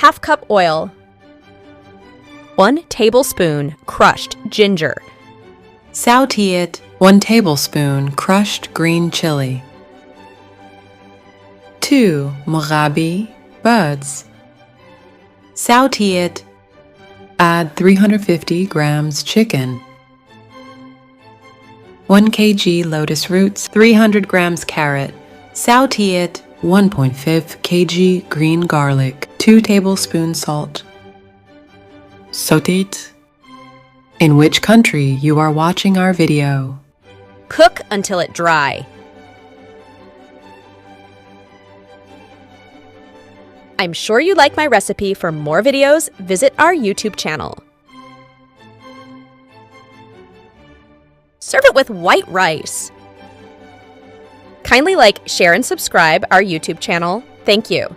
1/2 cup oil. 1 tablespoon crushed ginger. Saute it. 1 tablespoon crushed green chili. 2 murgabi buds. Saute it. Add 350 grams chicken. 1 kg lotus roots, 300 grams carrot. Saute it. 1.5 kg green garlic, 2 tablespoons salt. Saute it. In which country you are watching our video? Cook until it dry. I'm sure you like my recipe. For more videos, visit our YouTube channel. Serve it with white rice. Kindly like, share, and subscribe our YouTube channel. Thank you.